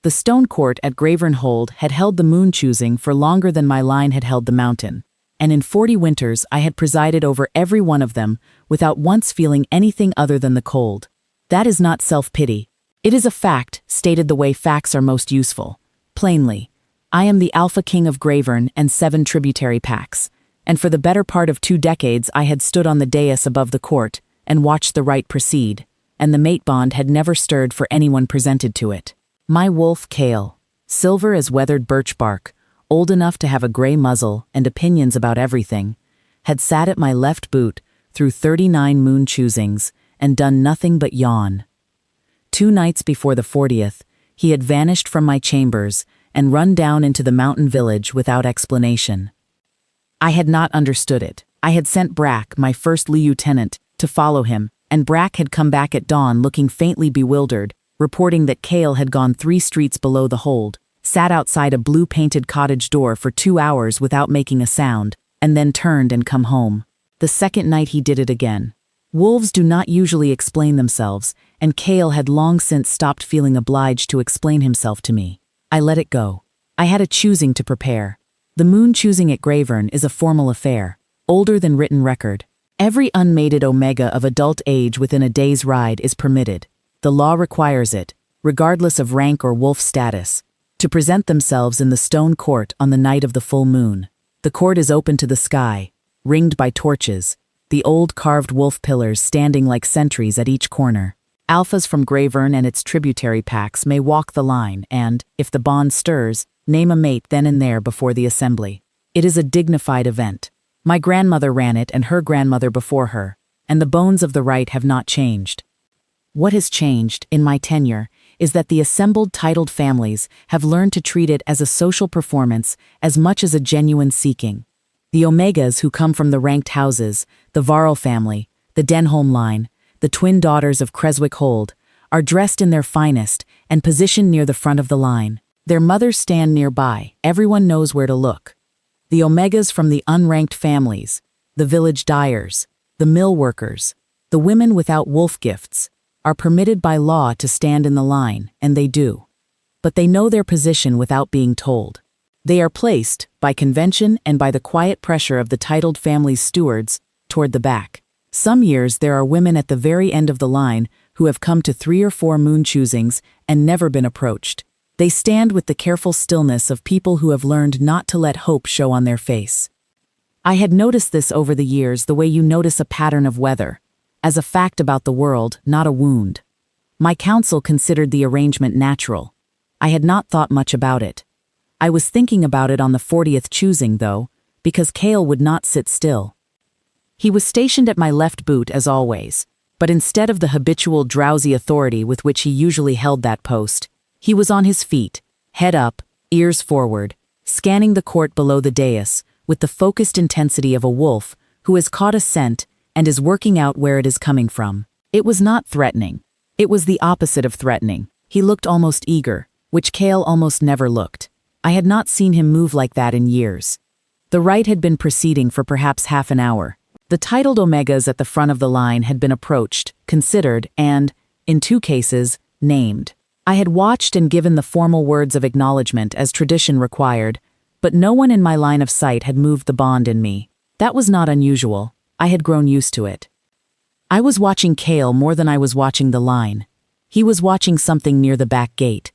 The stone court at Gravenhold had held the moon choosing for longer than my line had held the mountain, and in 40 winters I had presided over every one of them without once feeling anything other than the cold. That is not self-pity. It is a fact, stated the way facts are most useful. Plainly, I am the Alpha King of Gravern and 7 tributary packs, and for the better part of 2 decades I had stood on the dais above the court and watched the rite proceed, and the mate bond had never stirred for anyone presented to it. My wolf Kale, silver as weathered birch bark, old enough to have a gray muzzle and opinions about everything, had sat at my left boot through 39 moon choosings and done nothing but yawn. 2 nights before the 40th, he had vanished from my chambers and run down into the mountain village without explanation. I had not understood it. I had sent Brack, my first lieutenant, to follow him, and Brack had come back at dawn looking faintly bewildered, reporting that Kale had gone 3 streets below the hold, sat outside a blue-painted cottage door for 2 hours without making a sound, and then turned and come home. The second night he did it again. Wolves do not usually explain themselves, and Kale had long since stopped feeling obliged to explain himself to me. I let it go. I had a choosing to prepare. The moon choosing at Gravern is a formal affair, older than written record. Every unmated omega of adult age within a day's ride is permitted. The law requires it, regardless of rank or wolf status, to present themselves in the stone court on the night of the full moon. The court is open to the sky, ringed by torches, the old carved wolf pillars standing like sentries at each corner. Alphas from Gravern and its tributary packs may walk the line and, if the bond stirs, name a mate then and there before the assembly. It is a dignified event. My grandmother ran it and her grandmother before her, and the bones of the rite have not changed. What has changed, in my tenure, is that the assembled titled families have learned to treat it as a social performance as much as a genuine seeking. The Omegas who come from the ranked houses, the Varl family, the Denholm line, the twin daughters of Creswick Hold, are dressed in their finest and positioned near the front of the line. Their mothers stand nearby, everyone knows where to look. The Omegas from the unranked families, the village dyers, the mill workers, the women without wolf gifts, are permitted by law to stand in the line, and they do. But they know their position without being told. They are placed, by convention and by the quiet pressure of the titled family's stewards, toward the back. Some years there are women at the very end of the line who have come to 3 or 4 moon choosings and never been approached. They stand with the careful stillness of people who have learned not to let hope show on their face. I had noticed this over the years the way you notice a pattern of weather, as a fact about the world, not a wound. My council considered the arrangement natural. I had not thought much about it. I was thinking about it on the 40th choosing, though, because Kale would not sit still. He was stationed at my left boot as always, but instead of the habitual drowsy authority with which he usually held that post, he was on his feet, head up, ears forward, scanning the court below the dais with the focused intensity of a wolf who has caught a scent and is working out where it is coming from. It was not threatening. It was the opposite of threatening. He looked almost eager, which Kale almost never looked. I had not seen him move like that in years. The rite had been proceeding for perhaps half an hour. The titled Omegas at the front of the line had been approached, considered, and, in 2 cases, named. I had watched and given the formal words of acknowledgement as tradition required, but no one in my line of sight had moved the bond in me. That was not unusual. I had grown used to it. I was watching Kale more than I was watching the line. He was watching something near the back gate.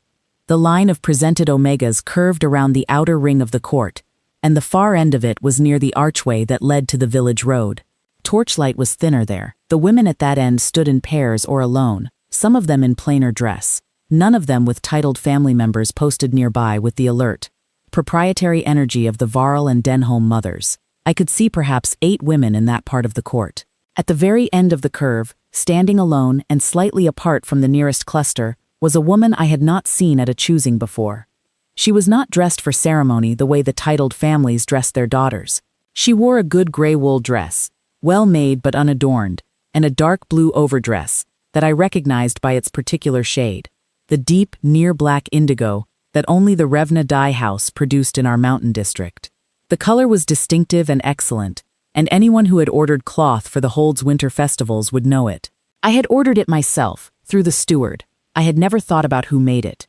The line of presented Omegas curved around the outer ring of the court, and the far end of it was near the archway that led to the village road. Torchlight was thinner there. The women at that end stood in pairs or alone, some of them in plainer dress. None of them with titled family members posted nearby with the alert, proprietary energy of the Varl and Denholm mothers. I could see perhaps 8 women in that part of the court. At the very end of the curve, standing alone and slightly apart from the nearest cluster, was a woman I had not seen at a choosing before. She was not dressed for ceremony the way the titled families dressed their daughters. She wore a good gray wool dress, well made but unadorned, and a dark blue overdress that I recognized by its particular shade, the deep, near-black indigo that only the Revna dye house produced in our mountain district. The color was distinctive and excellent, and anyone who had ordered cloth for the Hold's winter festivals would know it. I had ordered it myself, through the steward. I had never thought about who made it.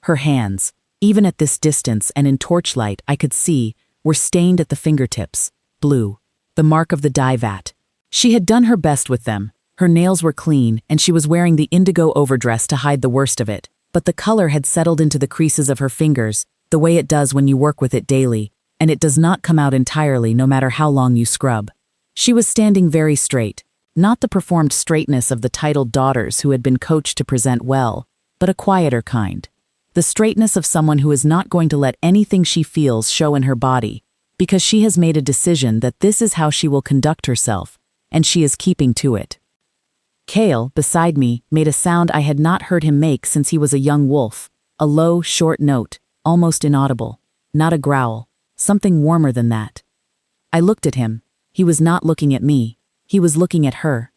Her hands, even at this distance and in torchlight I could see, were stained at the fingertips, blue, the mark of the dye vat. She had done her best with them. Her nails were clean, and she was wearing the indigo overdress to hide the worst of it, but the color had settled into the creases of her fingers, the way it does when you work with it daily, and it does not come out entirely no matter how long you scrub. She was standing very straight, not the performed straightness of the titled daughters who had been coached to present well, but a quieter kind. The straightness of someone who is not going to let anything she feels show in her body, because she has made a decision that this is how she will conduct herself, and she is keeping to it. Kale, beside me, made a sound I had not heard him make since he was a young wolf, a low, short note, almost inaudible, not a growl, something warmer than that. I looked at him. He was not looking at me. He was looking at her.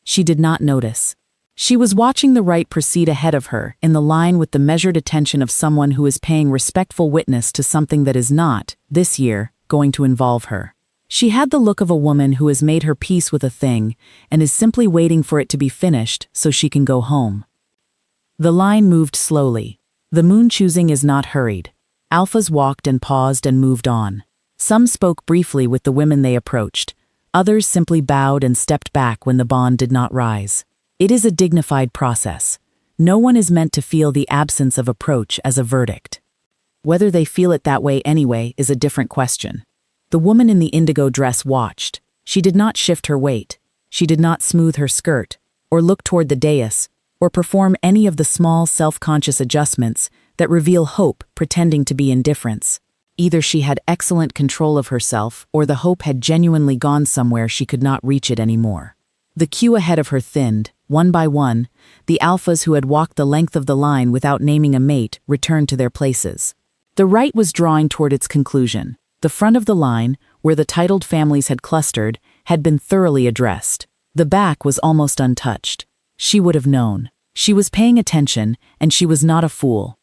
She did not notice. She was watching the rite proceed ahead of her, in the line with the measured attention of someone who is paying respectful witness to something that is not, this year, going to involve her. She had the look of a woman who has made her peace with a thing and is simply waiting for it to be finished so she can go home. The line moved slowly. The moon choosing is not hurried. Alphas walked and paused and moved on. Some spoke briefly with the women they approached. Others simply bowed and stepped back when the bond did not rise. It is a dignified process. No one is meant to feel the absence of approach as a verdict. Whether they feel it that way anyway is a different question. The woman in the indigo dress watched. She did not shift her weight. She did not smooth her skirt, or look toward the dais, or perform any of the small self-conscious adjustments that reveal hope pretending to be indifference. Either she had excellent control of herself, or the hope had genuinely gone somewhere she could not reach it anymore. The queue ahead of her thinned. One by one, the alphas who had walked the length of the line without naming a mate returned to their places. The rite was drawing toward its conclusion. The front of the line, where the titled families had clustered, had been thoroughly addressed. The back was almost untouched. She would have known. She was paying attention, and she was not a fool.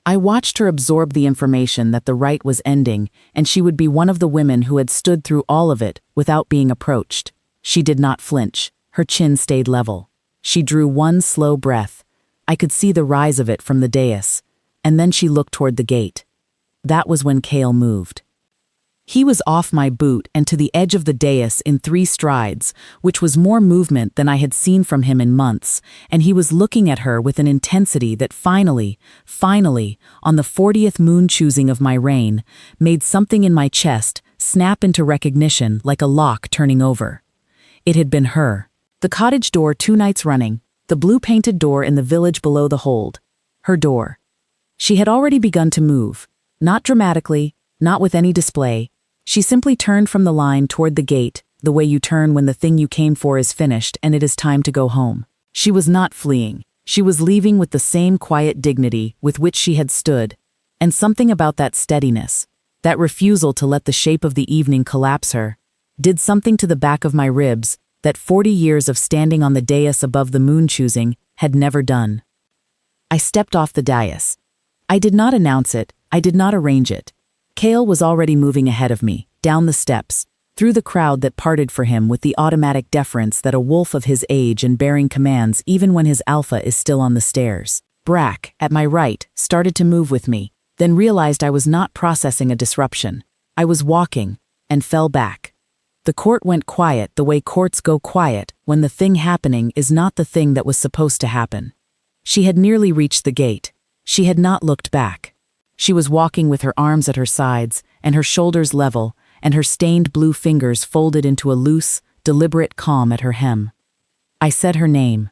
I watched her absorb the information that the rite was ending, and she would be one of the women who had stood through all of it without being approached. She did not flinch. Her chin stayed level. She drew one slow breath. I could see the rise of it from the dais, and then she looked toward the gate. That was when Kale moved. He was off my boot and to the edge of the dais in 3 strides, which was more movement than I had seen from him in months, and he was looking at her with an intensity that finally, on the 40th moon choosing of my reign, made something in my chest snap into recognition like a lock turning over. It had been her. The cottage door 2 nights running, the blue-painted door in the village below the hold. Her door. She had already begun to move. Not dramatically, not with any display. She simply turned from the line toward the gate, the way you turn when the thing you came for is finished and it is time to go home. She was not fleeing. She was leaving with the same quiet dignity with which she had stood, and something about that steadiness, that refusal to let the shape of the evening collapse her, did something to the back of my ribs that 40 years of standing on the dais above the moon choosing had never done. I stepped off the dais. I did not announce it, I did not arrange it. Kale was already moving ahead of me, down the steps, through the crowd that parted for him with the automatic deference that a wolf of his age and bearing commands even when his alpha is still on the stairs. Brack, at my right, started to move with me, then realized I was not processing a disruption. I was walking, and fell back. The court went quiet the way courts go quiet when the thing happening is not the thing that was supposed to happen. She had nearly reached the gate. She had not looked back. She was walking with her arms at her sides and her shoulders level and her stained blue fingers folded into a loose, deliberate calm at her hem. I said her name.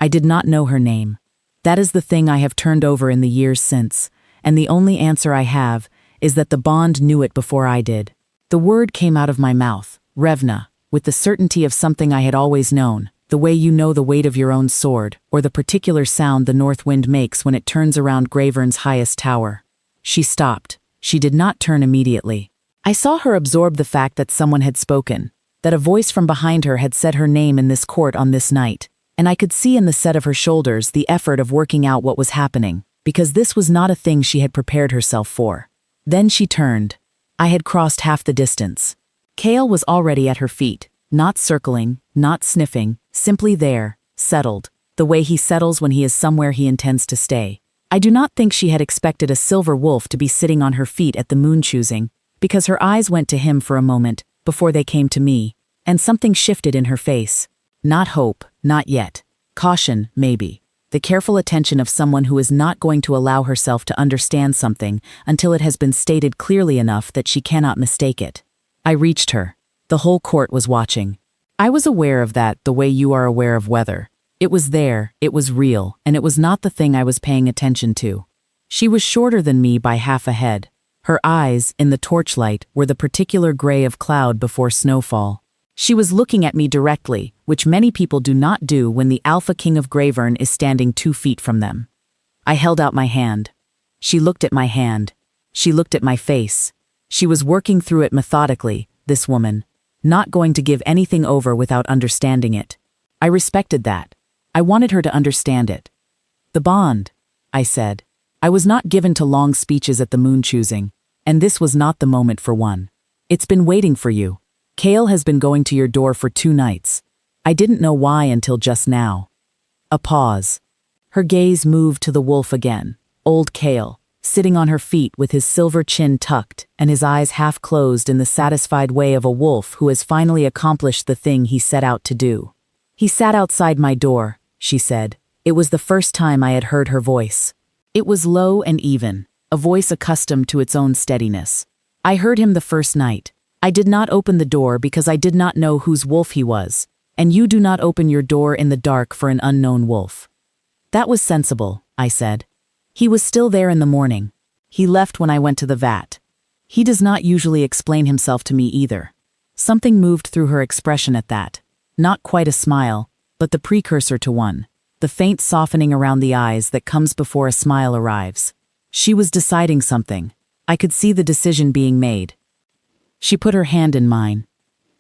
I did not know her name. That is the thing I have turned over in the years since, and the only answer I have is that the bond knew it before I did. The word came out of my mouth, Revna, with the certainty of something I had always known, the way you know the weight of your own sword, or the particular sound the north wind makes when it turns around Gravern's highest tower. She stopped. She did not turn immediately. I saw her absorb the fact that someone had spoken, that a voice from behind her had said her name in this court on this night, and I could see in the set of her shoulders the effort of working out what was happening, because this was not a thing she had prepared herself for. Then she turned. I had crossed half the distance. Kale was already at her feet, not circling, not sniffing, simply there, settled, the way he settles when he is somewhere he intends to stay. I do not think she had expected a silver wolf to be sitting on her feet at the moon choosing, because her eyes went to him for a moment, before they came to me, and something shifted in her face. Not hope, not yet. Caution, maybe. The careful attention of someone who is not going to allow herself to understand something until it has been stated clearly enough that she cannot mistake it. I reached her. The whole court was watching. I was aware of that the way you are aware of weather. It was there, it was real, and it was not the thing I was paying attention to. She was shorter than me by half a head. Her eyes, in the torchlight, were the particular gray of cloud before snowfall. She was looking at me directly, which many people do not do when the Alpha King of Gravern is standing 2 feet from them. I held out my hand. She looked at my hand. She looked at my face. She was working through it methodically, this woman, not going to give anything over without understanding it. I respected that. I wanted her to understand it. The bond, I said. I was not given to long speeches at the moon choosing, and this was not the moment for one. It's been waiting for you. Kale has been going to your door for 2 nights. I didn't know why until just now. A pause. Her gaze moved to the wolf again, old Kale, sitting on her feet with his silver chin tucked and his eyes half closed in the satisfied way of a wolf who has finally accomplished the thing he set out to do. He sat outside my door, she said. It was the first time I had heard her voice. It was low and even, a voice accustomed to its own steadiness. I heard him the first night. I did not open the door because I did not know whose wolf he was, and you do not open your door in the dark for an unknown wolf. That was sensible, I said. He was still there in the morning. He left when I went to the vat. He does not usually explain himself to me either. Something moved through her expression at that. Not quite a smile, but the precursor to one. The faint softening around the eyes that comes before a smile arrives. She was deciding something. I could see the decision being made. She put her hand in mine.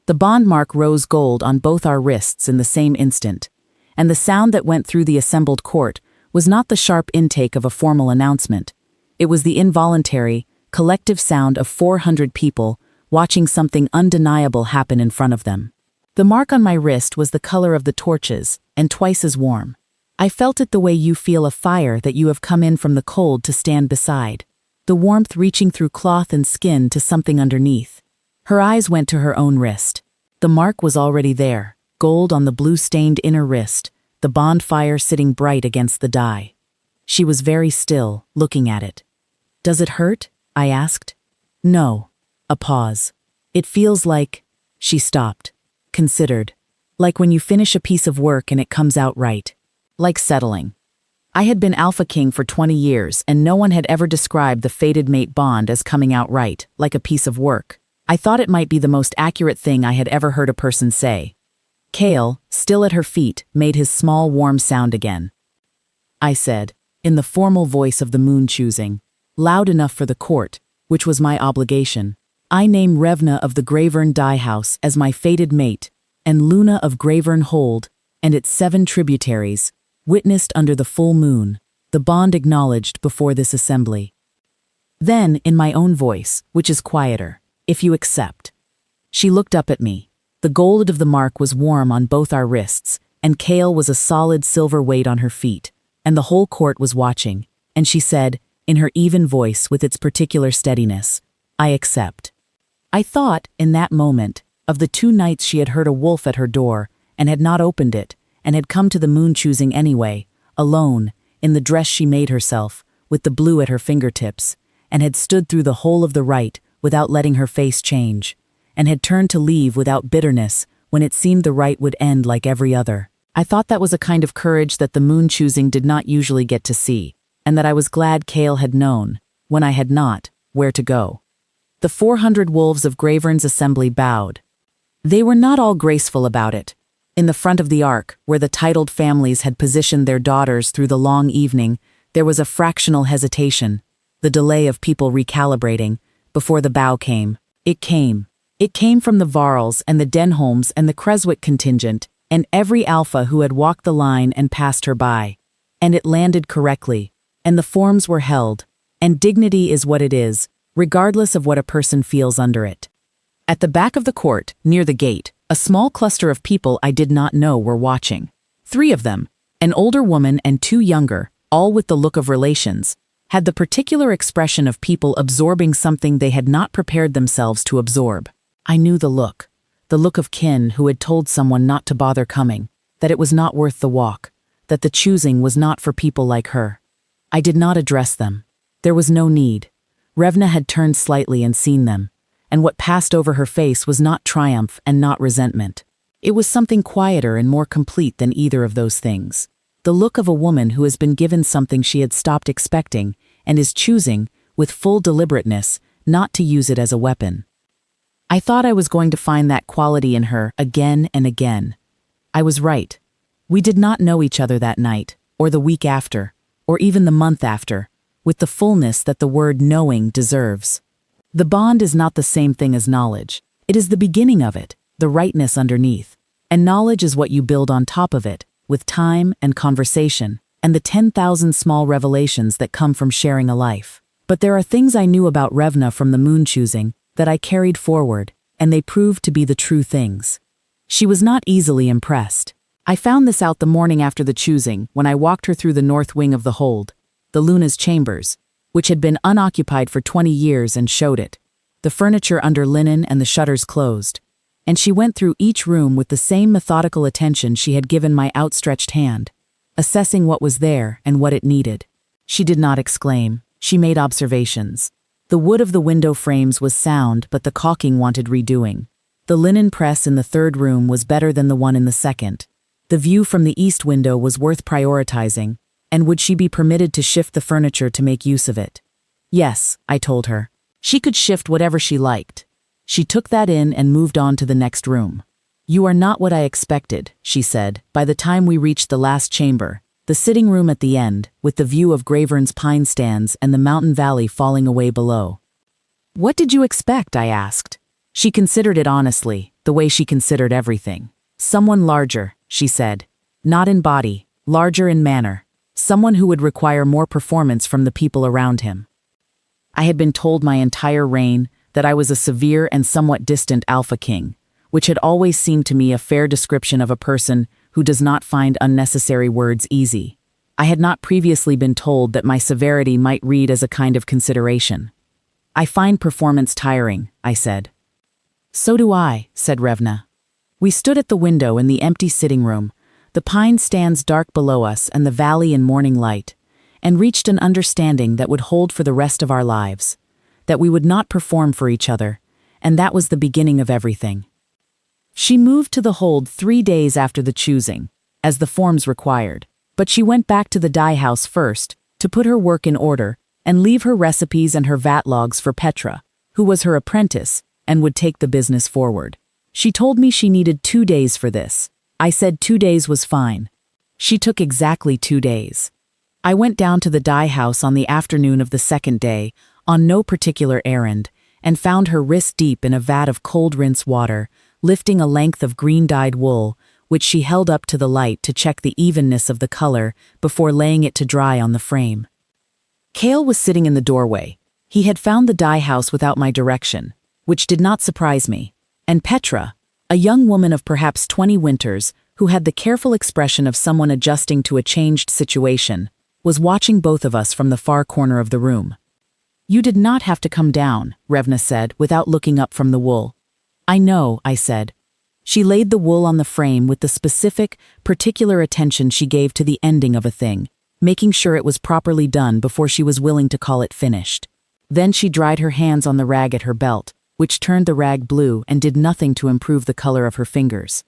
The bond mark rose gold on both our wrists in the same instant, and the sound that went through the assembled court was not the sharp intake of a formal announcement. It was the involuntary, collective sound of 400 people watching something undeniable happen in front of them. The mark on my wrist was the color of the torches, and twice as warm. I felt it the way you feel a fire that you have come in from the cold to stand beside, the warmth reaching through cloth and skin to something underneath. Her eyes went to her own wrist. The mark was already there, gold on the blue-stained inner wrist, the bonfire sitting bright against the dye. She was very still, looking at it. Does it hurt? I asked. No. A pause. It feels like... She stopped. Considered. Like when you finish a piece of work and it comes out right. Like settling. I had been Alpha King for 20 years, and no one had ever described the fated mate bond as coming out right, like a piece of work. I thought it might be the most accurate thing I had ever heard a person say. Kale, still at her feet, made his small warm sound again. I said, in the formal voice of the moon choosing, loud enough for the court, which was my obligation. I name Revna of the Gravern Dye House as my fated mate, and Luna of Gravern Hold, and its 7 tributaries, witnessed under the full moon, the bond acknowledged before this assembly. Then, in my own voice, which is quieter, if you accept. She looked up at me. The gold of the mark was warm on both our wrists, and Kale was a solid silver weight on her feet, and the whole court was watching, and she said, in her even voice with its particular steadiness, I accept. I thought, in that moment, of the 2 nights she had heard a wolf at her door, and had not opened it, and had come to the moon choosing anyway, alone, in the dress she made herself, with the blue at her fingertips, and had stood through the whole of the rite without letting her face change, and had turned to leave without bitterness when it seemed the rite would end like every other. I thought that was a kind of courage that the moon choosing did not usually get to see, and that I was glad Kale had known, when I had not, where to go. The 400 wolves of Gravern's assembly bowed. They were not all graceful about it. In the front of the ark, where the titled families had positioned their daughters through the long evening, there was a fractional hesitation, the delay of people recalibrating, before the bow came. It came. It came from the Varls and the Denholms and the Creswick contingent, and every alpha who had walked the line and passed her by. And it landed correctly, and the forms were held, and dignity is what it is, regardless of what a person feels under it. At the back of the court, near the gate, a small cluster of people I did not know were watching. 3 of them, an older woman and 2 younger, all with the look of relations, had the particular expression of people absorbing something they had not prepared themselves to absorb. I knew the look of kin who had told someone not to bother coming, that it was not worth the walk, that the choosing was not for people like her. I did not address them. There was no need. Revna had turned slightly and seen them, and what passed over her face was not triumph and not resentment. It was something quieter and more complete than either of those things. The look of a woman who has been given something she had stopped expecting and is choosing, with full deliberateness, not to use it as a weapon. I thought I was going to find that quality in her again and again. I was right. We did not know each other that night, or the week after, or even the month after, with the fullness that the word knowing deserves. The bond is not the same thing as knowledge. It is the beginning of it, the rightness underneath. And knowledge is what you build on top of it, with time and conversation, and the 10,000 small revelations that come from sharing a life. But there are things I knew about Revna from the moon choosing that I carried forward, and they proved to be the true things. She was not easily impressed. I found this out the morning after the choosing when I walked her through the north wing of the hold, the Luna's chambers, which had been unoccupied for 20 years, and showed it, the furniture under linen and the shutters closed. And she went through each room with the same methodical attention she had given my outstretched hand, assessing what was there and what it needed. She did not exclaim. She made observations. The wood of the window frames was sound, but the caulking wanted redoing. The linen press in the third room was better than the one in the second. The view from the east window was worth prioritizing, and would she be permitted to shift the furniture to make use of it? Yes, I told her. She could shift whatever she liked. She took that in and moved on to the next room. You are not what I expected, she said, by the time we reached the last chamber, the sitting room at the end, with the view of Gravern's pine stands and the mountain valley falling away below. What did you expect? I asked. She considered it honestly, the way she considered everything. Someone larger, she said. Not in body, larger in manner. Someone who would require more performance from the people around him. I had been told my entire reign that I was a severe and somewhat distant alpha king, which had always seemed to me a fair description of a person who does not find unnecessary words easy. I had not previously been told that my severity might read as a kind of consideration. I find performance tiring, I said. So do I, said Revna. We stood at the window in the empty sitting room, the pine stands dark below us and the valley in morning light, and reached an understanding that would hold for the rest of our lives, that we would not perform for each other, and that was the beginning of everything. She moved to the hold 3 days after the choosing, as the forms required, but she went back to the dye house first, to put her work in order, and leave her recipes and her vat logs for Petra, who was her apprentice, and would take the business forward. She told me she needed 2 days for this. I said 2 days was fine. She took exactly 2 days. I went down to the dye house on the afternoon of the second day, on no particular errand, and found her wrist deep in a vat of cold rinse water, lifting a length of green-dyed wool, which she held up to the light to check the evenness of the color before laying it to dry on the frame. Cale was sitting in the doorway. He had found the dye house without my direction, which did not surprise me, and Petra, a young woman of perhaps 20 winters, who had the careful expression of someone adjusting to a changed situation, was watching both of us from the far corner of the room. You did not have to come down, Revna said, without looking up from the wool. I know, I said. She laid the wool on the frame with the specific, particular attention she gave to the ending of a thing, making sure it was properly done before she was willing to call it finished. Then she dried her hands on the rag at her belt, which turned the rag blue and did nothing to improve the color of her fingers.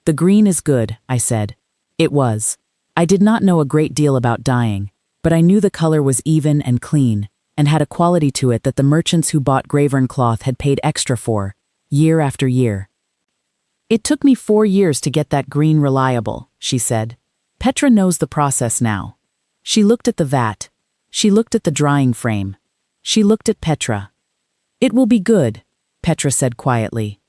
The green is good, I said. It was. I did not know a great deal about dyeing, but I knew the color was even and clean, and had a quality to it that the merchants who bought Gravern cloth had paid extra for, year after year. It took me 4 years to get that green reliable, she said. Petra knows the process now. She looked at the vat. She looked at the drying frame. She looked at Petra. It will be good, Petra said quietly.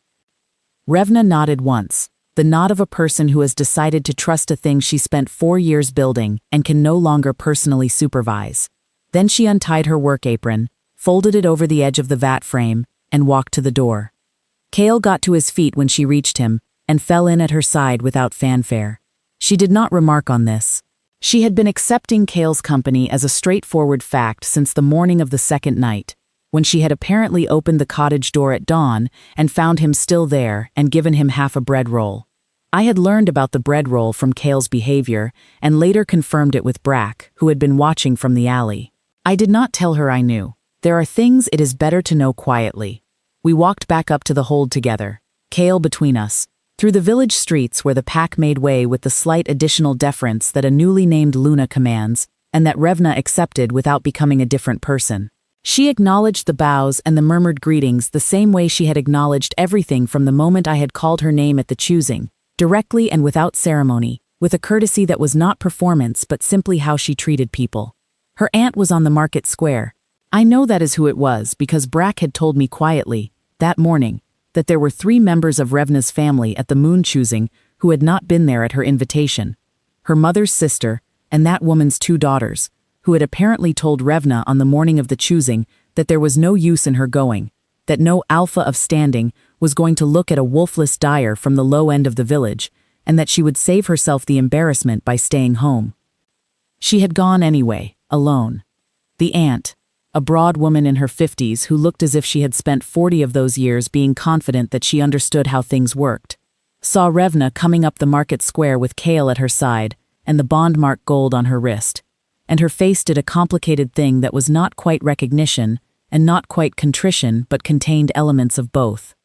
Revna nodded once, the nod of a person who has decided to trust a thing she spent 4 years building and can no longer personally supervise. Then she untied her work apron, folded it over the edge of the vat frame, and walked to the door. Cale got to his feet when she reached him, and fell in at her side without fanfare. She did not remark on this. She had been accepting Kale's company as a straightforward fact since the morning of the second night, when she had apparently opened the cottage door at dawn and found him still there and given him half a bread roll. I had learned about the bread roll from Kale's behavior and later confirmed it with Brack, who had been watching from the alley. I did not tell her I knew. There are things it is better to know quietly. We walked back up to the hold together, Kale between us, through the village streets where the pack made way with the slight additional deference that a newly named Luna commands and that Revna accepted without becoming a different person. She acknowledged the bows and the murmured greetings the same way she had acknowledged everything from the moment I had called her name at the choosing, directly and without ceremony, with a courtesy that was not performance but simply how she treated people. Her aunt was on the market square. I know that is who it was because Brack had told me quietly, that morning, that there were 3 members of Revna's family at the moon choosing who had not been there at her invitation. Her mother's sister, and that woman's 2 daughters, who had apparently told Revna on the morning of the choosing that there was no use in her going, that no alpha of standing was going to look at a wolfless dyer from the low end of the village, and that she would save herself the embarrassment by staying home. She had gone anyway, alone. The aunt, a broad woman in her 50s who looked as if she had spent 40 of those years being confident that she understood how things worked, saw Revna coming up the market square with Kale at her side and the bond-marked gold on her wrist, and her face did a complicated thing that was not quite recognition and not quite contrition but contained elements of both.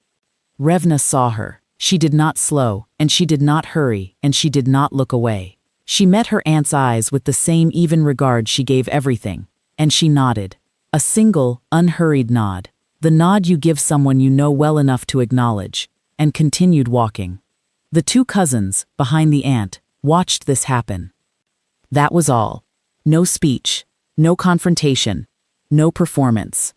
Revna saw her. She did not slow, and she did not hurry, and she did not look away. She met her aunt's eyes with the same even regard she gave everything, and she nodded. A single, unhurried nod. The nod you give someone you know well enough to acknowledge, and continued walking. The 2 cousins, behind the aunt, watched this happen. That was all. No speech, no confrontation, no performance.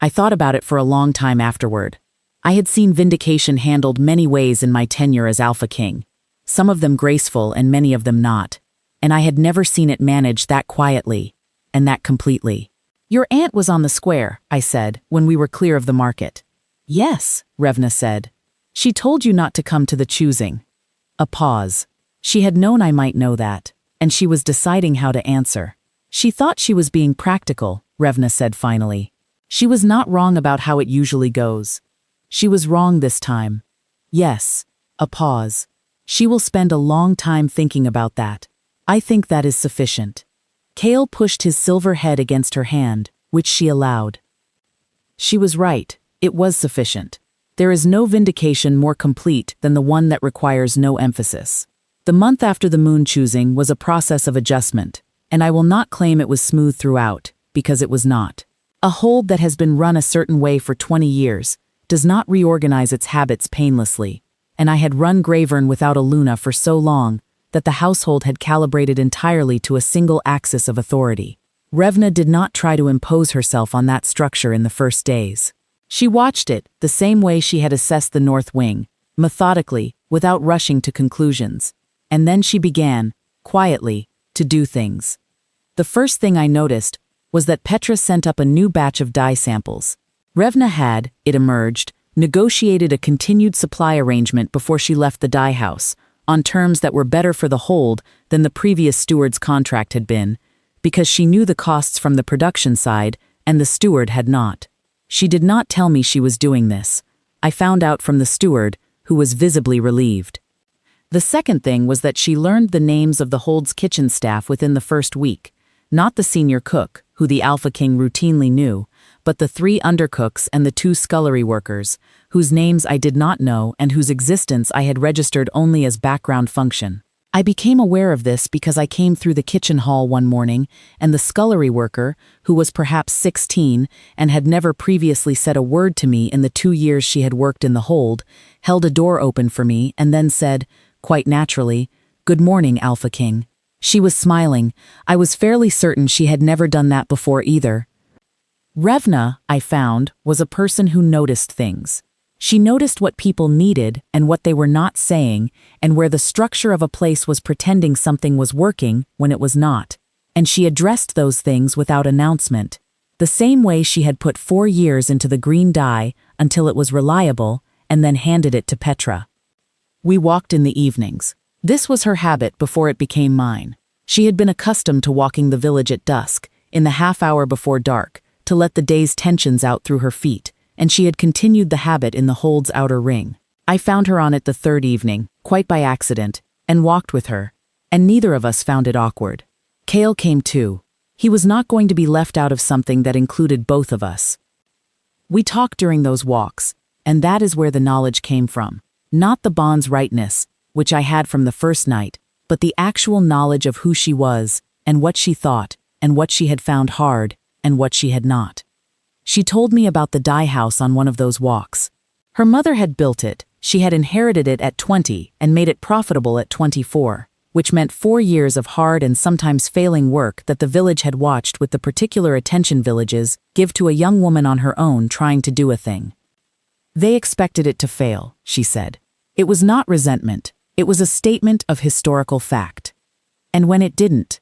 I thought about it for a long time afterward. I had seen vindication handled many ways in my tenure as Alpha King, some of them graceful and many of them not, and I had never seen it managed that quietly, and that completely. Your aunt was on the square, I said, when we were clear of the market. Yes, Revna said. She told you not to come to the choosing. A pause. She had known I might know that, and she was deciding how to answer. She thought she was being practical, Revna said finally. She was not wrong about how it usually goes. She was wrong this time. Yes. A pause. She will spend a long time thinking about that. I think that is sufficient. Kale pushed his silver head against her hand, which she allowed. She was right. It was sufficient. There is no vindication more complete than the one that requires no emphasis. The month after the moon choosing was a process of adjustment, and I will not claim it was smooth throughout, because it was not. A hold that has been run a certain way for 20 years does not reorganize its habits painlessly, and I had run Gravern without a Luna for so long that the household had calibrated entirely to a single axis of authority. Revna did not try to impose herself on that structure in the first days. She watched it the same way she had assessed the North Wing, methodically, without rushing to conclusions. And then she began, quietly, to do things. The first thing I noticed was that Petra sent up a new batch of dye samples. Revna had, it emerged, negotiated a continued supply arrangement before she left the dye house, on terms that were better for the hold than the previous steward's contract had been, because she knew the costs from the production side and the steward had not. She did not tell me she was doing this. I found out from the steward, who was visibly relieved. The second thing was that she learned the names of the hold's kitchen staff within the first week, not the senior cook, who the Alpha King routinely knew, but the 3 undercooks and the 2 scullery workers, whose names I did not know and whose existence I had registered only as background function. I became aware of this because I came through the kitchen hall one morning, and the scullery worker, who was perhaps 16 and had never previously said a word to me in the 2 years she had worked in the hold, held a door open for me and then said, quite naturally, "Good morning, Alpha King." She was smiling. I was fairly certain she had never done that before either. Revna, I found, was a person who noticed things. She noticed what people needed and what they were not saying, and where the structure of a place was pretending something was working when it was not. And she addressed those things without announcement, the same way she had put 4 years into the green dye until it was reliable, and then handed it to Petra. We walked in the evenings. This was her habit before it became mine. She had been accustomed to walking the village at dusk, in the half hour before dark, to let the day's tensions out through her feet, and she had continued the habit in the hold's outer ring. I found her on it the third evening, quite by accident, and walked with her, and neither of us found it awkward. Cale came too. He was not going to be left out of something that included both of us. We talked during those walks, and that is where the knowledge came from. Not the bond's rightness, which I had from the first night, but the actual knowledge of who she was, and what she thought, and what she had found hard, and what she had not. She told me about the dye house on one of those walks. Her mother had built it, she had inherited it at 20 and made it profitable at 24, which meant 4 years of hard and sometimes failing work that the village had watched with the particular attention villages give to a young woman on her own trying to do a thing. They expected it to fail, she said. It was not resentment, it was a statement of historical fact. And when it didn't,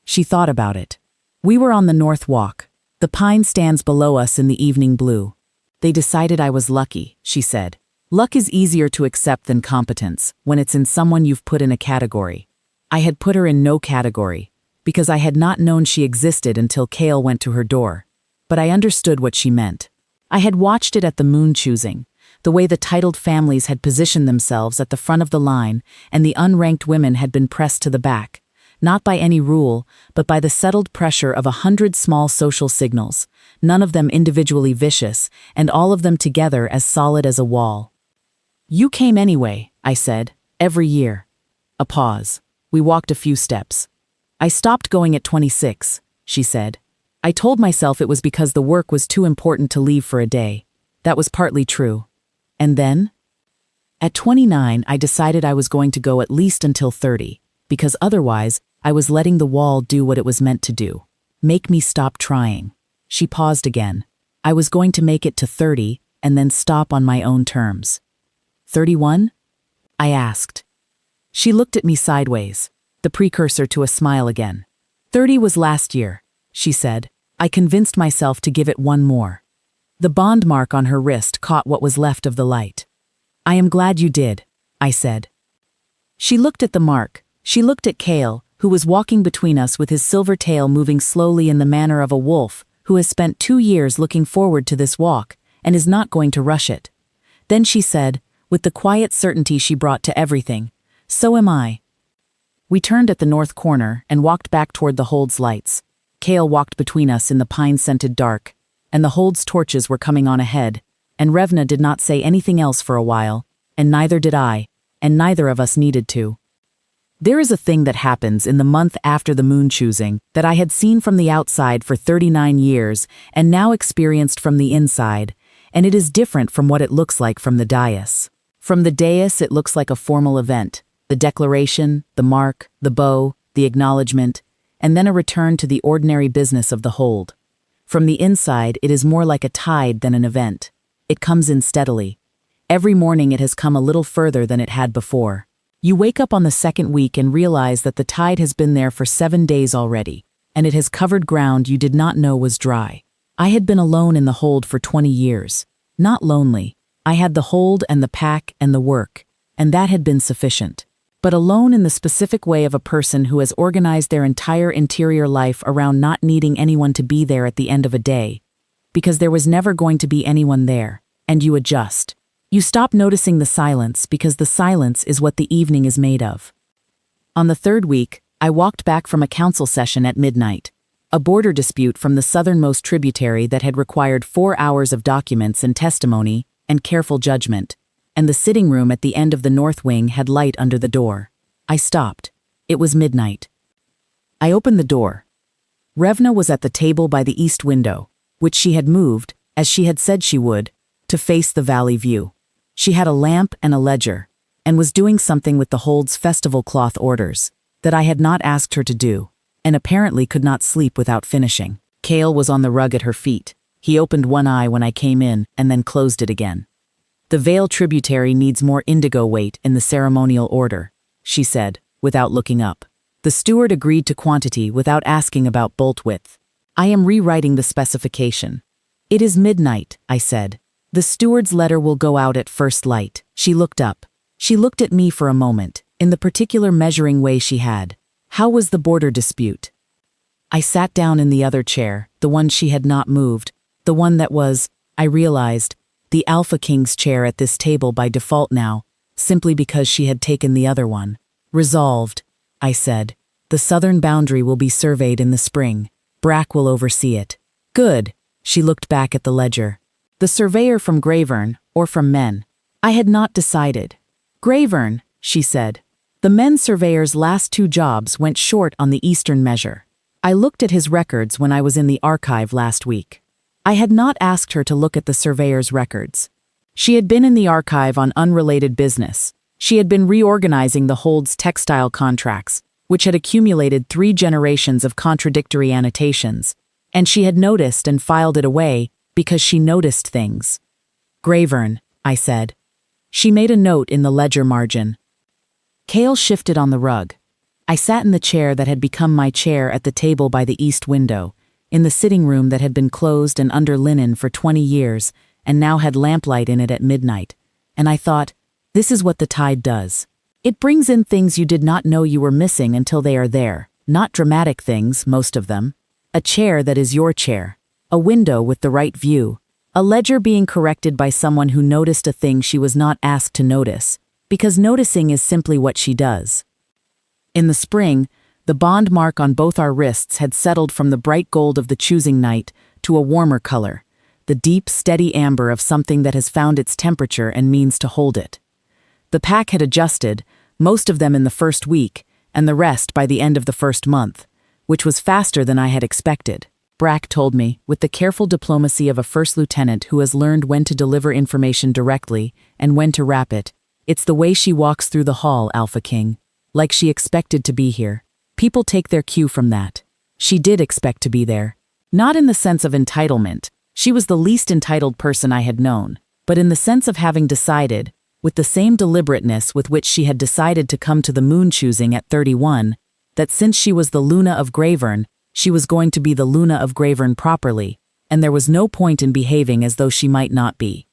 she thought about it. We were on the North Walk. The pine stands below us in the evening blue. They decided I was lucky, she said. Luck is easier to accept than competence, when it's in someone you've put in a category. I had put her in no category, because I had not known she existed until Cale went to her door. But I understood what she meant. I had watched it at the moon choosing, the way the titled families had positioned themselves at the front of the line and the unranked women had been pressed to the back, not by any rule, but by the settled pressure of 100 small social signals, none of them individually vicious, and all of them together as solid as a wall. You came anyway, I said, every year. A pause. We walked a few steps. I stopped going at 26, she said. I told myself it was because the work was too important to leave for a day. That was partly true. And then? At 29, I decided I was going to go at least until 30, because otherwise, I was letting the wall do what it was meant to do. Make me stop trying. She paused again. I was going to make it to 30 and then stop on my own terms. 31? I asked. She looked at me sideways, the precursor to a smile again. 30 was last year, she said. I convinced myself to give it one more. The bond mark on her wrist caught what was left of the light. I am glad you did, I said. She looked at the mark. She looked at Cale, who was walking between us with his silver tail moving slowly in the manner of a wolf who has spent 2 years looking forward to this walk and is not going to rush it. Then she said, with the quiet certainty she brought to everything, "So am I." We turned at the north corner and walked back toward the hold's lights. Cale walked between us in the pine-scented dark, and the hold's torches were coming on ahead, and Revna did not say anything else for a while, and neither did I, and neither of us needed to. There is a thing that happens in the month after the moon choosing that I had seen from the outside for 39 years and now experienced from the inside, and it is different from what it looks like from the dais. From the dais it looks like a formal event, the declaration, the mark, the bow, the acknowledgement, and then a return to the ordinary business of the hold. From the inside it is more like a tide than an event. It comes in steadily. Every morning it has come a little further than it had before. You wake up on the second week and realize that the tide has been there for 7 days already, and it has covered ground you did not know was dry. I had been alone in the hold for 20 years. Not lonely. I had the hold and the pack and the work, and that had been sufficient. But alone in the specific way of a person who has organized their entire interior life around not needing anyone to be there at the end of a day, because there was never going to be anyone there, and you adjust. You stop noticing the silence because the silence is what the evening is made of. On the third week, I walked back from a council session at midnight, a border dispute from the southernmost tributary that had required 4 hours of documents and testimony and careful judgment, and the sitting room at the end of the north wing had light under the door. I stopped. It was midnight. I opened the door. Revna was at the table by the east window, which she had moved, as she had said she would, to face the valley view. She had a lamp and a ledger, and was doing something with the hold's festival cloth orders that I had not asked her to do, and apparently could not sleep without finishing. Cale was on the rug at her feet. He opened one eye when I came in and then closed it again. The Vale tributary needs more indigo weight in the ceremonial order, she said, without looking up. The steward agreed to quantity without asking about bolt width. I am rewriting the specification. It is midnight, I said. The steward's letter will go out at first light. She looked up. She looked at me for a moment, in the particular measuring way she had. How was the border dispute? I sat down in the other chair, the one she had not moved, the one that was, I realized, the Alpha King's chair at this table by default now, simply because she had taken the other one. Resolved, I said. The southern boundary will be surveyed in the spring. Brack will oversee it. Good. She looked back at the ledger. The surveyor from Gravern, or from Men? I had not decided. Gravern, she said. The Men surveyor's last 2 jobs went short on the eastern measure. I looked at his records when I was in the archive last week. I had not asked her to look at the surveyor's records. She had been in the archive on unrelated business. She had been reorganizing the hold's textile contracts, which had accumulated 3 generations of contradictory annotations, and she had noticed and filed it away because she noticed things. Gravern, I said. She made a note in the ledger margin. Kale shifted on the rug. I sat in the chair that had become my chair at the table by the east window, in the sitting room that had been closed and under linen for 20 years and now had lamplight in it at midnight, and I thought, this is what the tide does. It brings in things you did not know you were missing until they are there, not dramatic things, most of them. A chair that is your chair, a window with the right view, a ledger being corrected by someone who noticed a thing she was not asked to notice, because noticing is simply what she does. In the spring, the bond mark on both our wrists had settled from the bright gold of the choosing night to a warmer color, the deep, steady amber of something that has found its temperature and means to hold it. The pack had adjusted, most of them in the first week, and the rest by the end of the first month, which was faster than I had expected. Brack told me, with the careful diplomacy of a first lieutenant who has learned when to deliver information directly and when to wrap it. It's the way she walks through the hall, Alpha King. Like she expected to be here. People take their cue from that. She did expect to be there. Not in the sense of entitlement. She was the least entitled person I had known, but in the sense of having decided, with the same deliberateness with which she had decided to come to the moon choosing at 31, that since she was the Luna of Gravern, she was going to be the Luna of Gravern properly, and there was no point in behaving as though she might not be.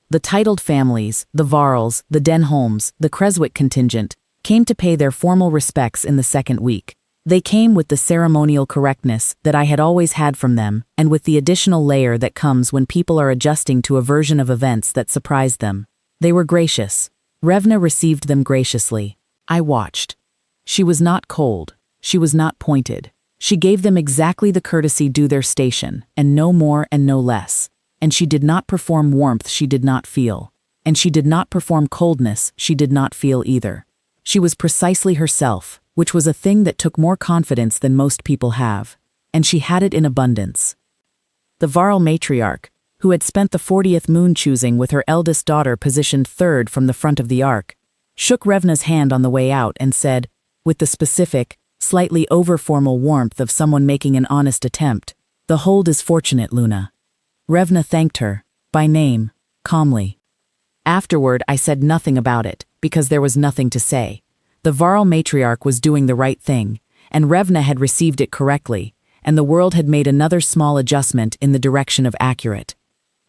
The titled families, the Varls, the Denholms, the Creswick contingent, came to pay their formal respects in the second week. They came with the ceremonial correctness that I had always had from them, and with the additional layer that comes when people are adjusting to a version of events that surprised them. They were gracious. Revna received them graciously. I watched. She was not cold. She was not pointed. She gave them exactly the courtesy due their station, and no more and no less. And she did not perform warmth she did not feel. And she did not perform coldness she did not feel either. She was precisely herself, which was a thing that took more confidence than most people have, and she had it in abundance. The Varl matriarch, who had spent the 40th moon choosing with her eldest daughter positioned third from the front of the ark, shook Revna's hand on the way out and said, with the specific, slightly over-formal warmth of someone making an honest attempt, "The hold is fortunate, Luna." Revna thanked her, by name, calmly. Afterward, I said nothing about it, because there was nothing to say. The Varl matriarch was doing the right thing, and Revna had received it correctly, and the world had made another small adjustment in the direction of accurate.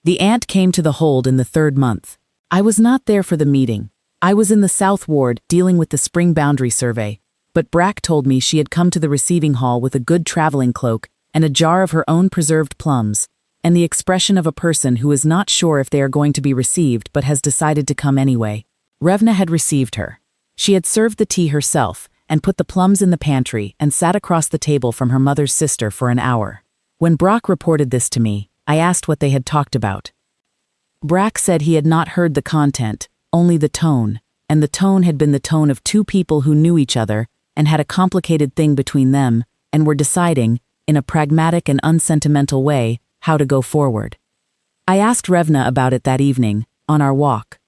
The aunt came to the hold in the 3rd month. I was not there for the meeting. I was in the South Ward dealing with the spring boundary survey, but Brack told me she had come to the receiving hall with a good traveling cloak and a jar of her own preserved plums, and the expression of a person who is not sure if they are going to be received but has decided to come anyway. Revna had received her. She had served the tea herself and put the plums in the pantry and sat across the table from her mother's sister for an hour. When Brock reported this to me, I asked what they had talked about. Brack said he had not heard the content, only the tone, and the tone had been the tone of 2 people who knew each other and had a complicated thing between them and were deciding, in a pragmatic and unsentimental way, how to go forward. I asked Revna about it that evening, on our walk.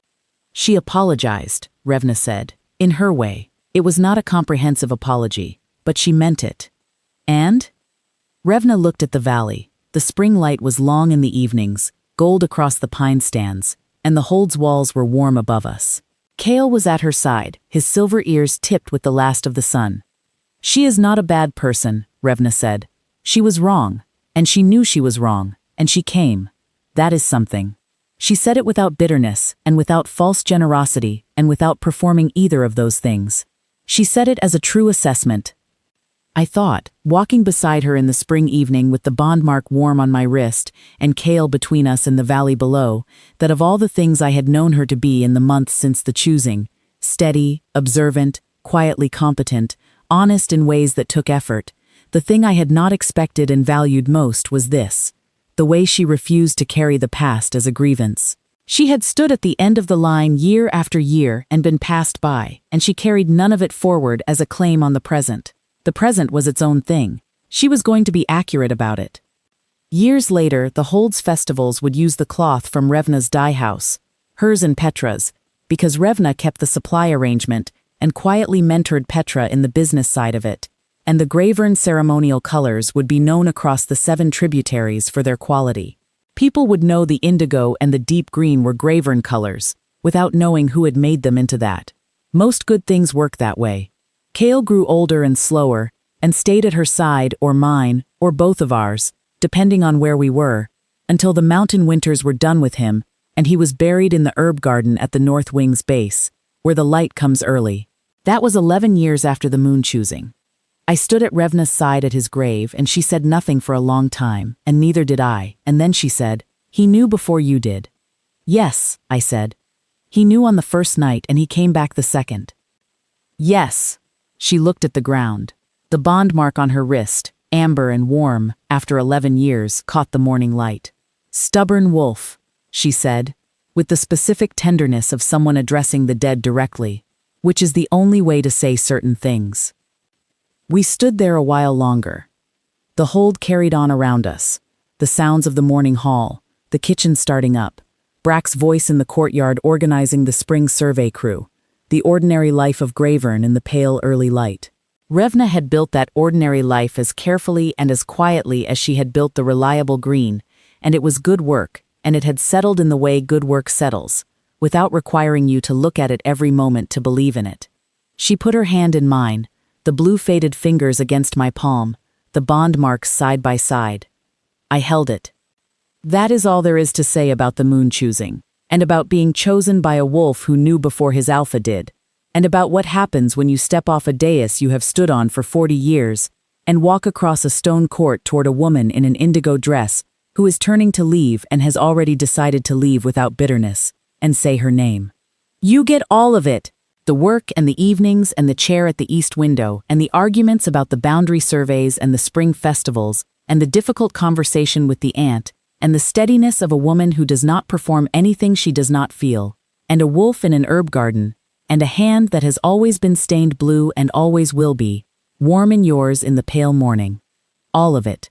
She apologized, Revna said, in her way. It was not a comprehensive apology, but she meant it. And? Revna looked at the valley. The spring light was long in the evenings, gold across the pine stands, and the hold's walls were warm above us. Kale was at her side, his silver ears tipped with the last of the sun. She is not a bad person, Revna said. She was wrong, and she knew she was wrong, and she came. That is something. She said it without bitterness, and without false generosity, and without performing either of those things. She said it as a true assessment, I thought, walking beside her in the spring evening with the bond mark warm on my wrist and Kale between us in the valley below, that of all the things I had known her to be in the months since the choosing, steady, observant, quietly competent, honest in ways that took effort, the thing I had not expected and valued most was this: the way she refused to carry the past as a grievance. She had stood at the end of the line year after year and been passed by, and she carried none of it forward as a claim on the present. The present was its own thing. She was going to be accurate about it. Years later, the Holds festivals would use the cloth from Revna's dye house, hers and Petra's, because Revna kept the supply arrangement and quietly mentored Petra in the business side of it, and the Gravern ceremonial colors would be known across the 7 tributaries for their quality. People would know the indigo and the deep green were Gravern colors, without knowing who had made them into that. Most good things work that way. Kale grew older and slower, and stayed at her side or mine, or both of ours, depending on where we were, until the mountain winters were done with him, and he was buried in the herb garden at the north wing's base, where the light comes early. That was 11 years after the moon choosing. I stood at Revna's side at his grave, and she said nothing for a long time, and neither did I, and then she said, "He knew before you did." "Yes," I said. "He knew on the first night, and he came back the second." "Yes." She looked at the ground. The bond mark on her wrist, amber and warm, after 11 years, caught the morning light. "Stubborn wolf," she said, with the specific tenderness of someone addressing the dead directly, which is the only way to say certain things. We stood there a while longer. The hold carried on around us, the sounds of the morning hall, the kitchen starting up, Brack's voice in the courtyard organizing the spring survey crew, the ordinary life of Gravern in the pale early light. Revna had built that ordinary life as carefully and as quietly as she had built the reliable green, and it was good work, and it had settled in the way good work settles, without requiring you to look at it every moment to believe in it. She put her hand in mine, the blue faded fingers against my palm, the bond marks side by side. I held it. That is all there is to say about the moon choosing, and about being chosen by a wolf who knew before his alpha did, and about what happens when you step off a dais you have stood on for 40 years and walk across a stone court toward a woman in an indigo dress who is turning to leave and has already decided to leave without bitterness, and say her name. You get all of it. The work and the evenings and the chair at the east window and the arguments about the boundary surveys and the spring festivals and the difficult conversation with the aunt and the steadiness of a woman who does not perform anything she does not feel, and a wolf in an herb garden, and a hand that has always been stained blue and always will be, warm in yours in the pale morning. All of it.